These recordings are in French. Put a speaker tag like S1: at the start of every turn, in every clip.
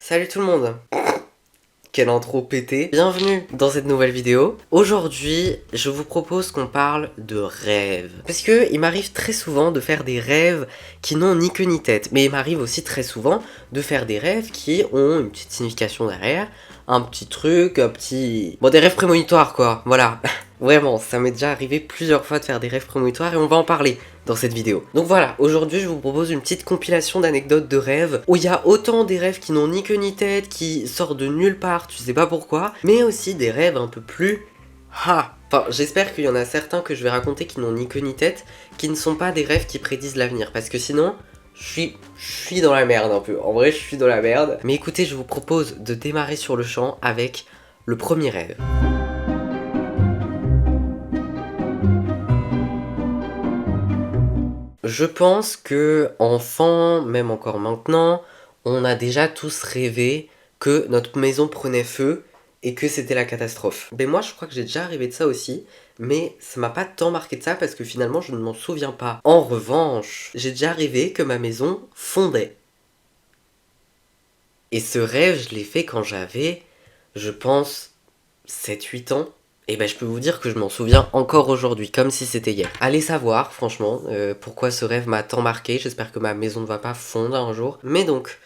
S1: Salut tout le monde. Quelle intro pétée. Bienvenue dans cette nouvelle vidéo. Aujourd'hui, je vous propose qu'on parle de rêves. Parce que il m'arrive très souvent de faire des rêves qui n'ont ni queue ni tête. Mais il m'arrive aussi très souvent de faire des rêves qui ont une petite signification derrière. Un petit truc, un petit... Bon, des rêves prémonitoires quoi, voilà. Vraiment, ça m'est déjà arrivé plusieurs fois de faire des rêves prémonitoires et on va en parler dans cette vidéo. Donc voilà, aujourd'hui je vous propose une petite compilation d'anecdotes de rêves où il y a autant des rêves qui n'ont ni queue ni tête, qui sortent de nulle part, tu sais pas pourquoi, mais aussi des rêves un peu plus... Enfin, j'espère qu'il y en a certains que je vais raconter qui n'ont ni queue ni tête, qui ne sont pas des rêves qui prédisent l'avenir, parce que sinon... Je suis dans la merde un peu, en vrai je suis dans la merde. Mais écoutez, je vous propose de démarrer sur le champ avec le premier rêve. Je pense que, enfant, même encore maintenant, on a déjà tous rêvé que notre maison prenait feu et que c'était la catastrophe. Mais moi je crois que j'ai déjà rêvé de ça aussi, mais ça m'a pas tant marqué de ça parce que finalement je ne m'en souviens pas. En revanche, j'ai déjà rêvé que ma maison fondait. Et ce rêve, je l'ai fait quand j'avais, je pense, 7-8 ans. Et ben je peux vous dire que je m'en souviens encore aujourd'hui, comme si c'était hier. Allez savoir, franchement, pourquoi ce rêve m'a tant marqué. J'espère que ma maison ne va pas fondre un jour. Mais donc,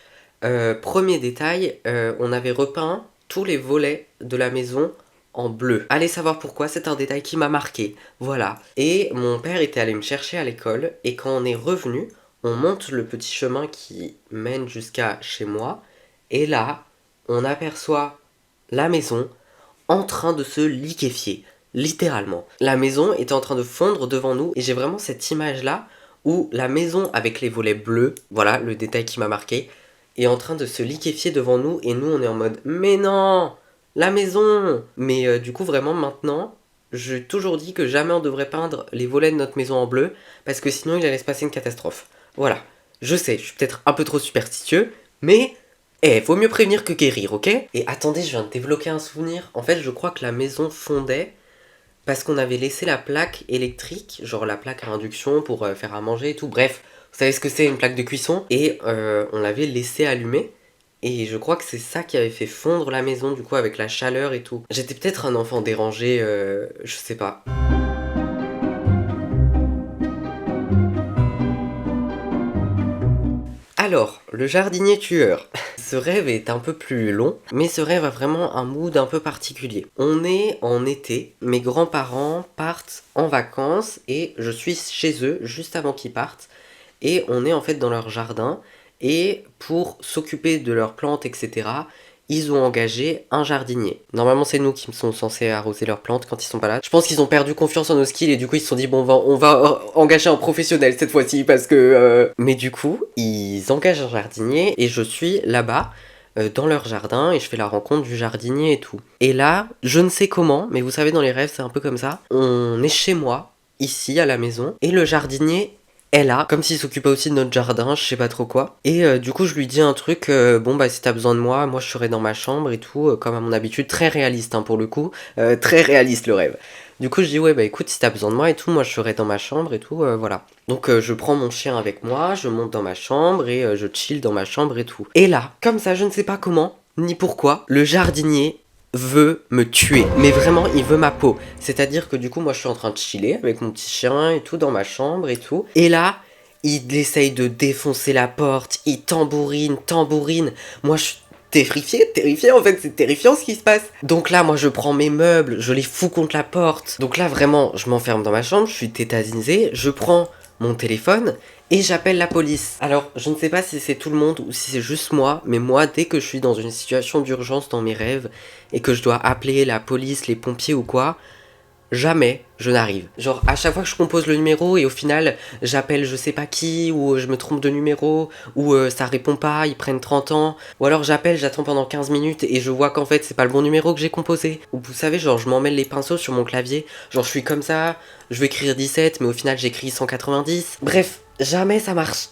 S1: premier détail, on avait repeint tous les volets de la maison en bleu. Allez savoir pourquoi, c'est un détail qui m'a marqué. Voilà. Et mon père était allé me chercher à l'école, et quand on est revenu, on monte le petit chemin qui mène jusqu'à chez moi. Et là, on aperçoit la maison en train de se liquéfier, littéralement. La maison était en train de fondre devant nous et j'ai vraiment cette image-là où la maison avec les volets bleus, voilà le détail qui m'a marqué, est en train de se liquéfier devant nous et nous on est en mode « Mais non, la maison !» Mais du coup vraiment maintenant, j'ai toujours dit que jamais on devrait peindre les volets de notre maison en bleu parce que sinon il allait se passer une catastrophe. Voilà, je sais, je suis peut-être un peu trop superstitieux, mais... vaut mieux prévenir que guérir, ok? Et attendez, je viens de débloquer un souvenir. En fait, je crois que la maison fondait parce qu'on avait laissé la plaque électrique, genre la plaque à induction pour faire à manger et tout. Bref, vous savez ce que c'est une plaque de cuisson? Et on l'avait laissé allumer. Et je crois que c'est ça qui avait fait fondre la maison, du coup, avec la chaleur et tout. J'étais peut-être un enfant dérangé, je sais pas. Alors, le jardinier tueur. Ce rêve est un peu plus long, mais ce rêve a vraiment un mood un peu particulier. On est en été, mes grands-parents partent en vacances et je suis chez eux juste avant qu'ils partent. Et on est en fait dans leur jardin et pour s'occuper de leurs plantes, etc., ils ont engagé un jardinier. Normalement, c'est nous qui sont censés arroser leurs plantes quand ils sont pas là. Je pense qu'ils ont perdu confiance en nos skills et du coup, ils se sont dit, bon, on va engager un professionnel cette fois-ci parce que... Mais du coup, ils engagent un jardinier et je suis là-bas dans leur jardin et je fais la rencontre du jardinier et tout. Et là, je ne sais comment, mais vous savez, dans les rêves, c'est un peu comme ça. On est chez moi, ici, à la maison, et le jardinier est là, comme s'il s'occupait aussi de notre jardin, je sais pas trop quoi. Et du coup, je lui dis un truc, bon bah si t'as besoin de moi je serai dans ma chambre et tout, comme à mon habitude, très réaliste hein, pour le coup, très réaliste le rêve. Du coup, je dis ouais bah écoute, si t'as besoin de moi et tout, moi je serai dans ma chambre et tout, voilà. Donc je prends mon chien avec moi, je monte dans ma chambre et je chill dans ma chambre et tout. Et là, comme ça, je ne sais pas comment, ni pourquoi, le jardinier veut me tuer, mais vraiment il veut ma peau, c'est-à-dire que du coup moi je suis en train de chiller avec mon petit chien et tout dans ma chambre et tout, et là il essaye de défoncer la porte, il tambourine, moi je suis terrifié en fait, c'est terrifiant ce qui se passe. Donc là moi je prends mes meubles, je les fous contre la porte, donc là vraiment je m'enferme dans ma chambre, je suis tétanisé, je prends mon téléphone et j'appelle la police. Alors, je ne sais pas si c'est tout le monde ou si c'est juste moi, mais moi, dès que je suis dans une situation d'urgence dans mes rêves et que je dois appeler la police, les pompiers ou quoi, jamais je n'arrive. Genre, à chaque fois que je compose le numéro et au final, j'appelle je sais pas qui, ou je me trompe de numéro, ou ça répond pas, ils prennent 30 ans, ou alors j'appelle, j'attends pendant 15 minutes et je vois qu'en fait, c'est pas le bon numéro que j'ai composé. Ou vous savez, genre, je m'emmêle les pinceaux sur mon clavier, genre, je suis comme ça, je vais écrire 17, mais au final, j'écris 190. Bref, jamais ça marche,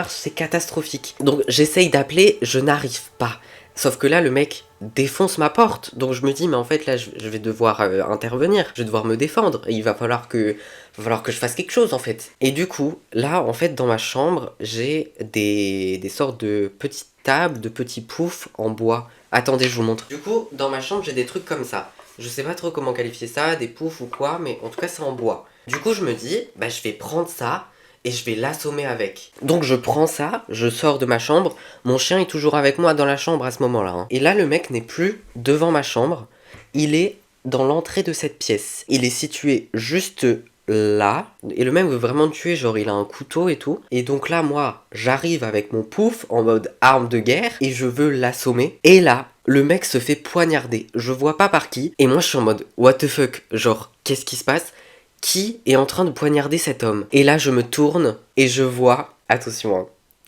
S1: c'est catastrophique. Donc, j'essaye d'appeler, je n'arrive pas. Sauf que là, le mec défonce ma porte. Donc je me dis, mais en fait, là, je vais devoir intervenir. Je vais devoir me défendre. Et il va falloir que je fasse quelque chose, en fait. Et du coup, là, en fait, dans ma chambre, j'ai des sortes de petites tables, de petits poufs en bois. Attendez, je vous montre. Du coup, dans ma chambre, j'ai des trucs comme ça. Je sais pas trop comment qualifier ça, des poufs ou quoi, mais en tout cas, c'est en bois. Du coup, je me dis, bah, je vais prendre ça et je vais l'assommer avec. Donc je prends ça, je sors de ma chambre, mon chien est toujours avec moi dans la chambre à ce moment-là, hein. Et là, le mec n'est plus devant ma chambre, il est dans l'entrée de cette pièce. Il est situé juste là, et le mec veut vraiment me tuer, genre il a un couteau et tout. Et donc là, moi, j'arrive avec mon pouf en mode arme de guerre, et je veux l'assommer. Et là, le mec se fait poignarder, je vois pas par qui, et moi je suis en mode what the fuck, genre qu'est-ce qui se passe? Qui est en train de poignarder cet homme? Et là, je me tourne et je vois, attention, hein,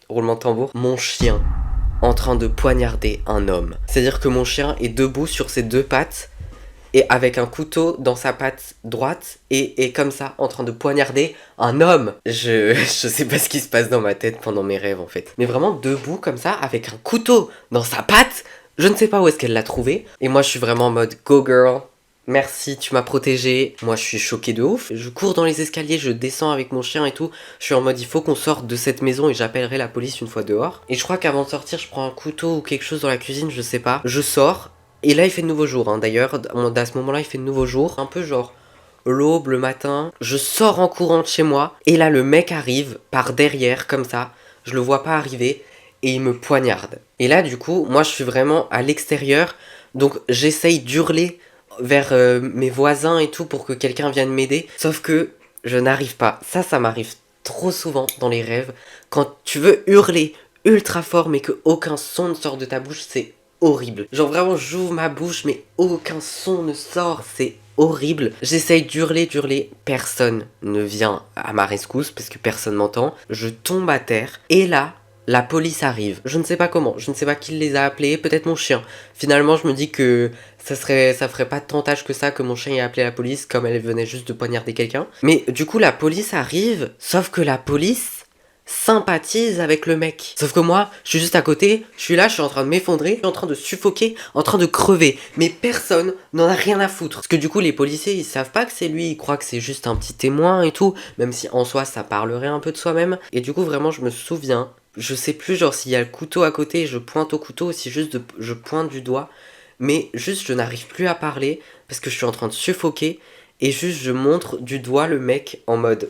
S1: roulement de tambour, mon chien en train de poignarder un homme. C'est-à-dire que mon chien est debout sur ses deux pattes et avec un couteau dans sa patte droite et comme ça en train de poignarder un homme. Je sais pas ce qui se passe dans ma tête pendant mes rêves en fait. Mais vraiment debout comme ça avec un couteau dans sa patte. Je ne sais pas où est-ce qu'elle l'a trouvé. Et moi je suis vraiment en mode go girl. Merci, tu m'as protégé. Moi, je suis choqué de ouf. Je cours dans les escaliers, je descends avec mon chien et tout. Je suis en mode, il faut qu'on sorte de cette maison et j'appellerai la police une fois dehors. Et je crois qu'avant de sortir, je prends un couteau ou quelque chose dans la cuisine, je sais pas. Je sors. Et là, il fait de nouveau jour, hein. D'ailleurs, à ce moment-là, il fait de nouveau jour. Un peu genre l'aube, le matin. Je sors en courant de chez moi. Et là, le mec arrive par derrière, comme ça. Je le vois pas arriver. Et il me poignarde. Et là, du coup, moi, je suis vraiment à l'extérieur. Donc, j'essaye d'hurler vers mes voisins et tout pour que quelqu'un vienne m'aider. Sauf que je n'arrive pas. Ça m'arrive trop souvent dans les rêves. Quand tu veux hurler ultra fort mais que aucun son ne sort de ta bouche, c'est horrible. Genre vraiment, j'ouvre ma bouche mais aucun son ne sort, c'est horrible. J'essaye d'hurler, personne ne vient à ma rescousse parce que personne m'entend. Je tombe à terre et là, la police arrive. Je ne sais pas comment, je ne sais pas qui les a appelés, peut-être mon chien. Finalement, je me dis que ça ferait pas tant tâche que ça que mon chien ait appelé la police comme elle venait juste de poignarder quelqu'un. Mais du coup, la police arrive, sauf que la police sympathise avec le mec. Sauf que moi, je suis juste à côté, je suis là, je suis en train de m'effondrer, je suis en train de suffoquer, en train de crever. Mais personne n'en a rien à foutre. Parce que du coup, les policiers, ils savent pas que c'est lui, ils croient que c'est juste un petit témoin et tout, même si en soi, ça parlerait un peu de soi-même. Et du coup, vraiment, je me souviens, je sais plus genre s'il y a le couteau à côté, je pointe au couteau, ou si juste je pointe du doigt. Mais juste, je n'arrive plus à parler parce que je suis en train de suffoquer. Et juste, je montre du doigt le mec en mode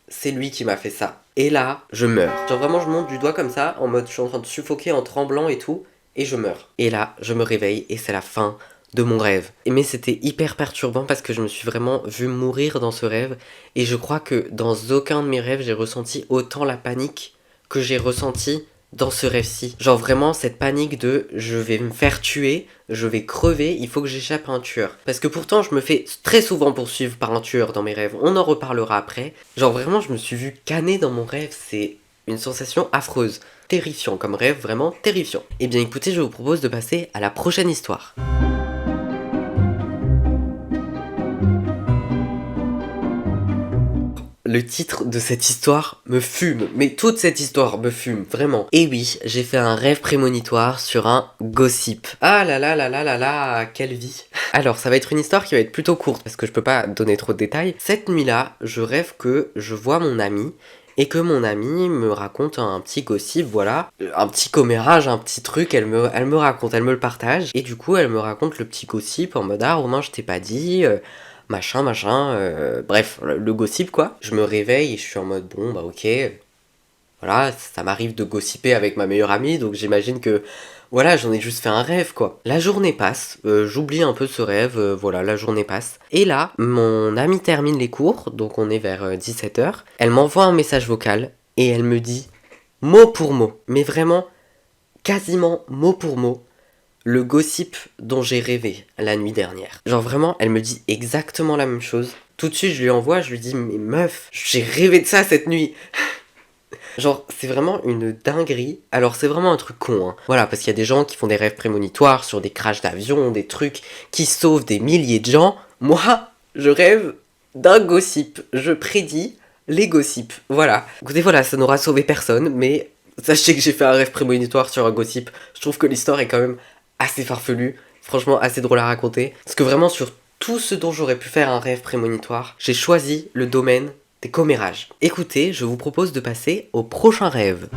S1: c'est lui qui m'a fait ça. Et là, je meurs. Genre vraiment, je monte du doigt comme ça, en mode je suis en train de suffoquer en tremblant et tout, et je meurs. Et là, je me réveille et c'est la fin de mon rêve. Mais c'était hyper perturbant parce que je me suis vraiment vu mourir dans ce rêve. Et je crois que dans aucun de mes rêves, j'ai ressenti autant la panique que j'ai ressenti dans ce rêve-ci. Genre vraiment cette panique de je vais me faire tuer, je vais crever, il faut que j'échappe à un tueur. Parce que pourtant je me fais très souvent poursuivre par un tueur dans mes rêves, on en reparlera après. Genre vraiment je me suis vu canner dans mon rêve, c'est une sensation affreuse. Terrifiant comme rêve, vraiment terrifiant. Et bien écoutez, je vous propose de passer à la prochaine histoire. Le titre de cette histoire me fume, mais toute cette histoire me fume, vraiment. Et oui, j'ai fait un rêve prémonitoire sur un gossip. Ah là là là là là là, quelle vie. Alors, ça va être une histoire qui va être plutôt courte, parce que je peux pas donner trop de détails. Cette nuit-là, je rêve que je vois mon ami, et que mon ami me raconte un petit gossip, voilà. Un petit commérage, un petit truc, elle me raconte, elle me le partage. Et du coup, elle me raconte le petit gossip en mode « Ah Romain, je t'ai pas dit... machin, bref, le gossip quoi. Je me réveille et je suis en mode bon bah ok, voilà, ça m'arrive de gossiper avec ma meilleure amie, donc j'imagine que voilà, j'en ai juste fait un rêve quoi. La journée passe, j'oublie un peu ce rêve, voilà, la journée passe. Et là, mon amie termine les cours, donc on est vers 17h, elle m'envoie un message vocal et elle me dit mot pour mot, mais vraiment quasiment mot pour mot, le gossip dont j'ai rêvé la nuit dernière. Genre vraiment, elle me dit exactement la même chose. Tout de suite, je lui envoie, je lui dis, mais meuf, j'ai rêvé de ça cette nuit. Genre, c'est vraiment une dinguerie. Alors, c'est vraiment un truc con, hein. Voilà, parce qu'il y a des gens qui font des rêves prémonitoires sur des crashs d'avion, des trucs qui sauvent des milliers de gens. Moi, je rêve d'un gossip. Je prédis les gossips. Voilà. Écoutez, voilà, ça n'aura sauvé personne, mais Sachez que j'ai fait un rêve prémonitoire sur un gossip. Je trouve que l'histoire est quand même assez farfelue, franchement assez drôle à raconter. Parce que vraiment sur tout ce dont j'aurais pu faire un rêve prémonitoire, j'ai choisi le domaine des commérages. Écoutez, je vous propose de passer au prochain rêve.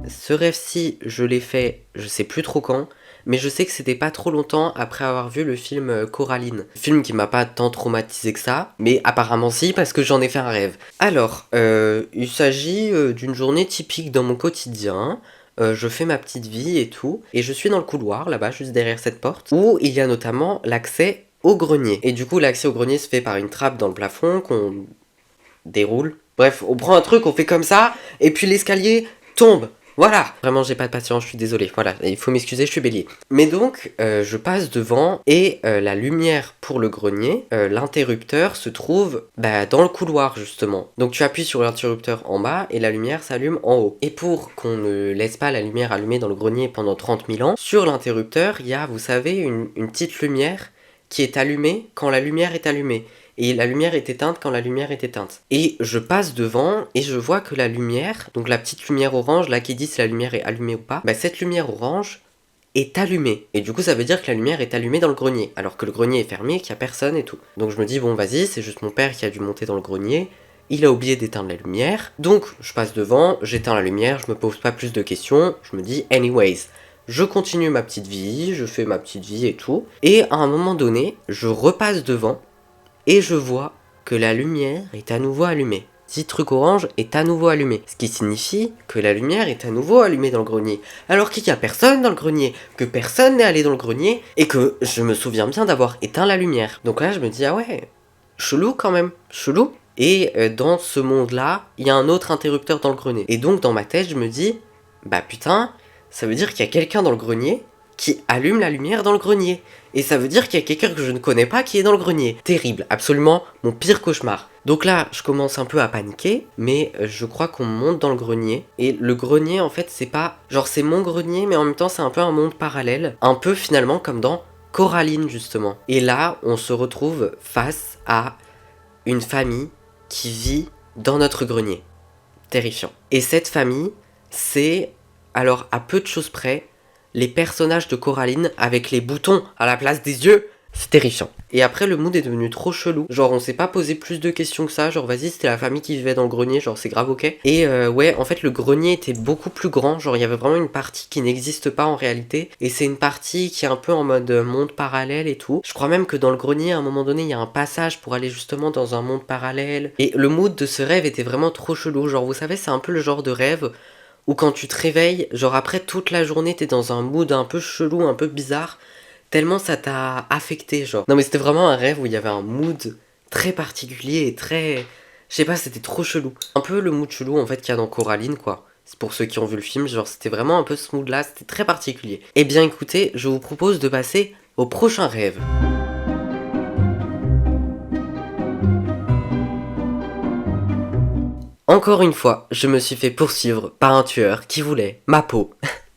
S1: Ce rêve-ci, je l'ai fait, je sais plus trop quand, mais je sais que c'était pas trop longtemps après avoir vu le film Coraline. Film qui m'a pas tant traumatisé que ça, mais apparemment si, parce que j'en ai fait un rêve. Alors, il s'agit d'une journée typique dans mon quotidien. Je fais ma petite vie et tout, et je suis dans le couloir, là-bas, juste derrière cette porte, où il y a notamment l'accès au grenier. Et du coup, l'accès au grenier se fait par une trappe dans le plafond qu'on déroule. Bref, on prend un truc, on fait comme ça, et puis l'escalier tombe. Voilà. Vraiment, j'ai pas de patience, je suis désolé. Voilà, il faut m'excuser, je suis bélier. Mais donc, je passe devant et la lumière pour le grenier, l'interrupteur se trouve dans le couloir justement. Donc tu appuies sur l'interrupteur en bas et la lumière s'allume en haut. Et pour qu'on ne laisse pas la lumière allumée dans le grenier pendant 30 000 ans, sur l'interrupteur, il y a, vous savez, une petite lumière qui est allumée quand la lumière est allumée. Et la lumière est éteinte quand la lumière est éteinte. Et je passe devant et je vois que la lumière, donc la petite lumière orange là qui dit si la lumière est allumée ou pas, cette lumière orange est allumée. Et du coup ça veut dire que la lumière est allumée dans le grenier, alors que le grenier est fermé, qu'il n'y a personne et tout. Donc je me dis bon vas-y, c'est juste mon père qui a dû monter dans le grenier, il a oublié d'éteindre la lumière. Donc je passe devant, j'éteins la lumière, je me pose pas plus de questions, je me dis anyways. Je continue ma petite vie, je fais ma petite vie et tout. Et à un moment donné, je repasse devant et je vois que la lumière est à nouveau allumée. Petit truc orange est à nouveau allumé. Ce qui signifie que la lumière est à nouveau allumée dans le grenier. Alors qu'il n'y a personne dans le grenier, que personne n'est allé dans le grenier, et que je me souviens bien d'avoir éteint la lumière. Donc là je me dis ah ouais, chelou quand même, chelou. Et dans ce monde-là, il y a un autre interrupteur dans le grenier. Et donc dans ma tête je me dis, bah putain, ça veut dire qu'il y a quelqu'un dans le grenier qui allume la lumière dans le grenier. Et ça veut dire qu'il y a quelqu'un que je ne connais pas qui est dans le grenier. Terrible, absolument mon pire cauchemar. Donc là, je commence un peu à paniquer, mais je crois qu'on monte dans le grenier. Et le grenier, en fait, c'est pas... Genre, c'est mon grenier, mais en même temps, c'est un peu un monde parallèle. Un peu, finalement, comme dans Coraline, justement. Et là, on se retrouve face à une famille qui vit dans notre grenier. Terrifiant. Et cette famille, c'est... Alors, à peu de choses près, les personnages de Coraline avec les boutons à la place des yeux, c'est terrifiant. Et après le mood est devenu trop chelou, genre on s'est pas posé plus de questions que ça, genre vas-y c'était la famille qui vivait dans le grenier, genre c'est grave ok. Et ouais en fait le grenier était beaucoup plus grand, genre il y avait vraiment une partie qui n'existe pas en réalité, et c'est une partie qui est un peu en mode monde parallèle et tout. Je crois même que dans le grenier à un moment donné il y a un passage pour aller justement dans un monde parallèle, et le mood de ce rêve était vraiment trop chelou, genre vous savez c'est un peu le genre de rêve ou quand tu te réveilles, genre après toute la journée t'es dans un mood un peu chelou, un peu bizarre, tellement ça t'a affecté genre. Non mais c'était vraiment un rêve où il y avait un mood très particulier et très... Je sais pas, c'était trop chelou. Un peu le mood chelou en fait qu'il y a dans Coraline quoi. C'est pour ceux qui ont vu le film, genre c'était vraiment un peu ce mood là, c'était très particulier. Eh bien écoutez, je vous propose de passer au prochain rêve. Encore une fois, je me suis fait poursuivre par un tueur qui voulait ma peau.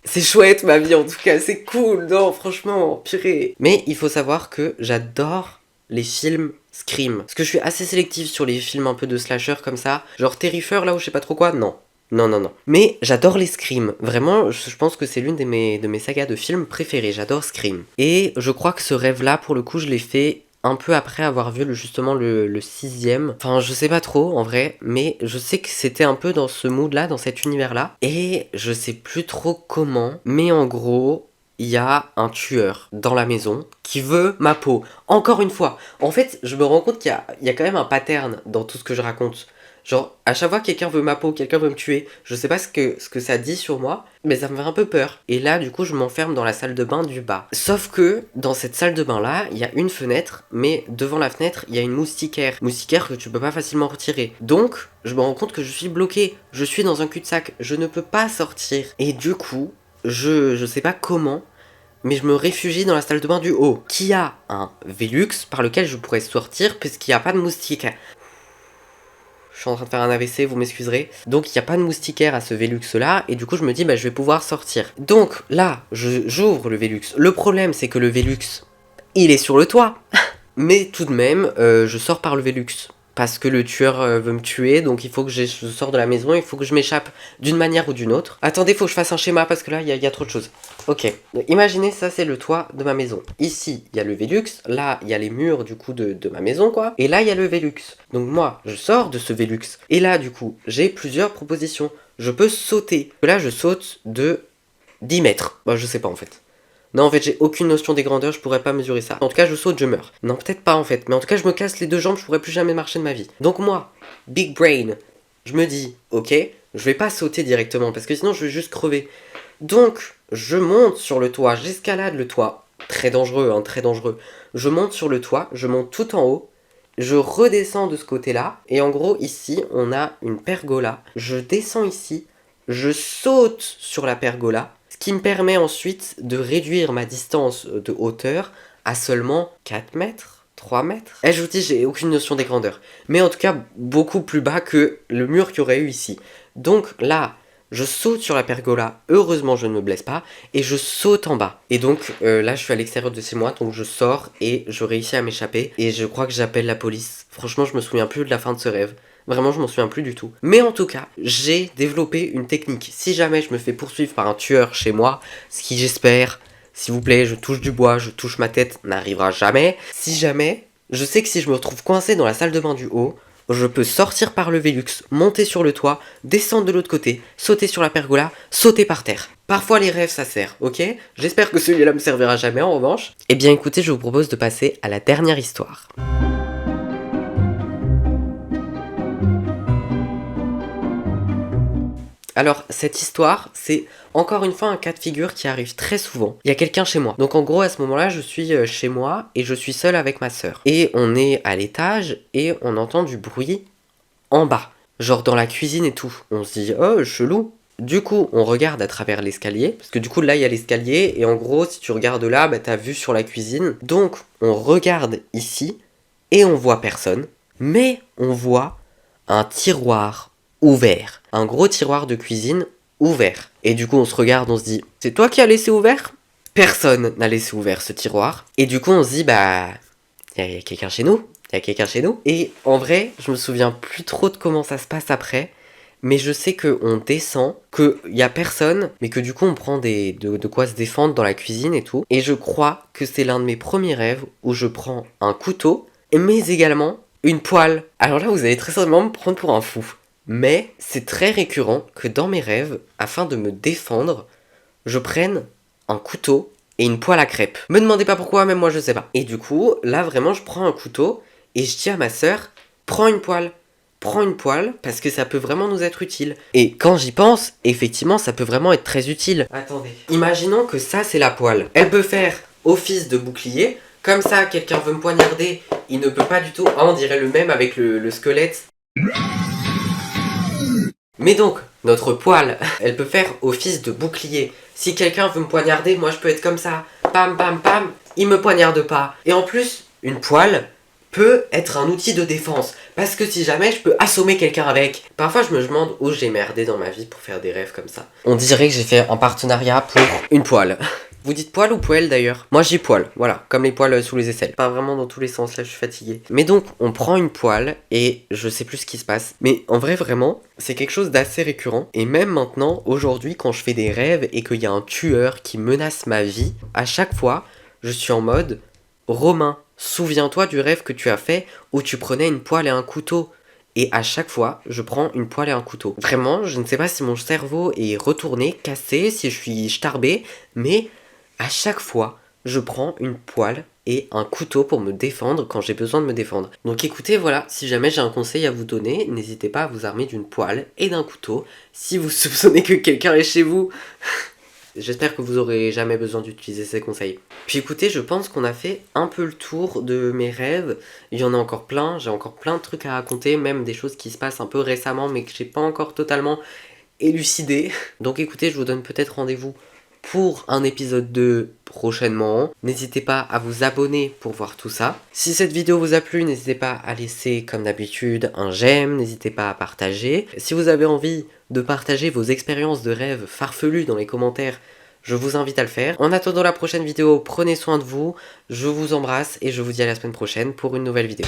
S1: C'est chouette ma vie en tout cas, c'est cool, non franchement, purée. Mais il faut savoir que j'adore les films Scream. Parce que je suis assez sélective sur les films un peu de slasher comme ça. Genre Terrifier là ou je sais pas trop quoi, non. Non. Mais j'adore les Scream. Vraiment, je pense que c'est l'une de mes sagas de films préférées. J'adore Scream. Et je crois que ce rêve-là, pour le coup, je l'ai fait un peu après avoir vu justement le sixième. Enfin, je sais pas trop en vrai, mais je sais que c'était un peu dans ce mood-là, dans cet univers-là. Et je sais plus trop comment, mais en gros, il y a un tueur dans la maison qui veut ma peau. Encore une fois, en fait, je me rends compte qu'il y a quand même un pattern dans tout ce que je raconte. Genre, à chaque fois que quelqu'un veut ma peau, quelqu'un veut me tuer, je sais pas ce que ça dit sur moi, mais ça me fait un peu peur. Et là, du coup, je m'enferme dans la salle de bain du bas. Sauf que, dans cette salle de bain-là, il y a une fenêtre, mais devant la fenêtre, il y a une moustiquaire. Moustiquaire que tu peux pas facilement retirer. Donc, je me rends compte que je suis bloqué. Je suis dans un cul-de-sac. Je ne peux pas sortir. Et du coup, je sais pas comment, mais je me réfugie dans la salle de bain du haut, qui a un Velux par lequel je pourrais sortir, puisqu'il n'y a pas de moustique. Je suis en train de faire un AVC, vous m'excuserez. Donc il n'y a pas de moustiquaire à ce Velux là, et du coup je me dis je vais pouvoir sortir. Donc là, j'ouvre le Velux. Le problème c'est que le Velux, il est sur le toit. Mais tout de même, je sors par le Velux. parce que le tueur veut me tuer, donc il faut que je sors de la maison, il faut que je m'échappe d'une manière ou d'une autre. Attendez, faut que je fasse un schéma parce que là, il y a trop de choses. Ok, donc, imaginez, ça c'est le toit de ma maison. Ici, il y a le Velux, là, il y a les murs du coup de ma maison, quoi. Et là, il y a le Velux. Donc moi, je sors de ce Velux. Et là, du coup, j'ai plusieurs propositions. Je peux sauter. Là, je saute de 10 mètres. Bah, je sais pas en fait. Non, en fait, j'ai aucune notion des grandeurs, je pourrais pas mesurer ça. En tout cas, je saute, je meurs. Non, peut-être pas en fait, mais en tout cas, je me casse les deux jambes, je pourrais plus jamais marcher de ma vie. Donc moi, big brain, je me dis, ok, je vais pas sauter directement, parce que sinon, je vais juste crever. Donc, je monte sur le toit, j'escalade le toit. Très dangereux, hein, très dangereux. Je monte sur le toit, je monte tout en haut, je redescends de ce côté-là, et en gros, ici, on a une pergola. Je descends ici, je saute sur la pergola, ce qui me permet ensuite de réduire ma distance de hauteur à seulement 4 mètres, 3 mètres. Et je vous dis, j'ai aucune notion des grandeurs. Mais en tout cas, beaucoup plus bas que le mur qu'il y aurait eu ici. Donc là, je saute sur la pergola, heureusement je ne me blesse pas, et je saute en bas. Et donc là, je suis à l'extérieur de chez moi, donc je sors et je réussis à m'échapper. Et je crois que j'appelle la police. Franchement, je me souviens plus de la fin de ce rêve. Vraiment, je m'en souviens plus du tout. Mais en tout cas, j'ai développé une technique. Si jamais je me fais poursuivre par un tueur chez moi, ce qui j'espère, s'il vous plaît, je touche du bois, je touche ma tête, n'arrivera jamais. Si jamais, je sais que si je me retrouve coincé dans la salle de bain du haut, je peux sortir par le Velux, monter sur le toit, descendre de l'autre côté, sauter sur la pergola, sauter par terre. Parfois les rêves ça sert, ok? J'espère que celui-là me servira jamais en revanche. Eh bien écoutez, je vous propose de passer à la dernière histoire. Alors, cette histoire, c'est encore une fois un cas de figure qui arrive très souvent. Il y a quelqu'un chez moi. Donc en gros, à ce moment-là, je suis chez moi et je suis seul avec ma sœur. Et on est à l'étage et on entend du bruit en bas. Genre dans la cuisine et tout. On se dit, oh, chelou. Du coup, on regarde à travers l'escalier. Parce que du coup, là, il y a l'escalier. Et en gros, si tu regardes là, bah, t'as vue sur la cuisine. Donc, on regarde ici et on voit personne. Mais on voit un tiroir ouvert. Un gros tiroir de cuisine ouvert. Et du coup, on se regarde, on se dit, c'est toi qui as laissé ouvert? Personne n'a laissé ouvert ce tiroir. Et du coup, on se dit, bah, il y a quelqu'un chez nous. Il y a quelqu'un chez nous. Et en vrai, je me souviens plus trop de comment ça se passe après. Mais je sais qu'on descend, qu'il y a personne, mais que du coup, on prend de quoi se défendre dans la cuisine et tout. Et je crois que c'est l'un de mes premiers rêves où je prends un couteau, mais également une poêle. Alors là, vous allez très certainement me prendre pour un fou. Mais c'est très récurrent que dans mes rêves, afin de me défendre, je prenne un couteau et une poêle à crêpes. Me demandez pas pourquoi, même moi je sais pas. Et du coup, là vraiment je prends un couteau et je dis à ma sœur, prends une poêle parce que ça peut vraiment nous être utile. Et quand j'y pense, effectivement ça peut vraiment être très utile. Attendez, imaginons que ça c'est la poêle. Elle peut faire office de bouclier, comme ça quelqu'un veut me poignarder, il ne peut pas du tout, on dirait le même avec le squelette. Mais donc, notre poêle, elle peut faire office de bouclier. Si quelqu'un veut me poignarder, moi je peux être comme ça. Pam, pam, pam, il me poignarde pas. Et en plus, une poêle peut être un outil de défense. Parce que si jamais je peux assommer quelqu'un avec. Parfois je me demande où j'ai merdé dans ma vie pour faire des rêves comme ça. On dirait que j'ai fait un partenariat pour une poêle. Vous dites poêle ou poêle d'ailleurs? Moi j'ai poêle, voilà, comme les poêles sous les aisselles. Pas vraiment dans tous les sens, là je suis fatigué. Mais donc, on prend une poêle et je sais plus ce qui se passe. Mais en vrai, vraiment, c'est quelque chose d'assez récurrent. Et même maintenant, aujourd'hui, quand je fais des rêves et qu'il y a un tueur qui menace ma vie, à chaque fois, je suis en mode Romain, souviens-toi du rêve que tu as fait où tu prenais une poêle et un couteau. Et à chaque fois, je prends une poêle et un couteau. Vraiment, je ne sais pas si mon cerveau est retourné, cassé, si je suis starbé, mais à chaque fois, je prends une poêle et un couteau pour me défendre quand j'ai besoin de me défendre. Donc écoutez, voilà, si jamais j'ai un conseil à vous donner, n'hésitez pas à vous armer d'une poêle et d'un couteau. Si vous soupçonnez que quelqu'un est chez vous, j'espère que vous aurez jamais besoin d'utiliser ces conseils. Puis écoutez, je pense qu'on a fait un peu le tour de mes rêves. Il y en a encore plein, j'ai encore plein de trucs à raconter, même des choses qui se passent un peu récemment mais que j'ai pas encore totalement élucidé. Donc écoutez, je vous donne peut-être rendez-vous pour un épisode 2 prochainement. N'hésitez pas à vous abonner pour voir tout ça. Si cette vidéo vous a plu, n'hésitez pas à laisser comme d'habitude un j'aime, n'hésitez pas à partager. Si vous avez envie de partager vos expériences de rêve farfelues dans les commentaires, je vous invite à le faire. En attendant la prochaine vidéo, prenez soin de vous, je vous embrasse et je vous dis à la semaine prochaine pour une nouvelle vidéo.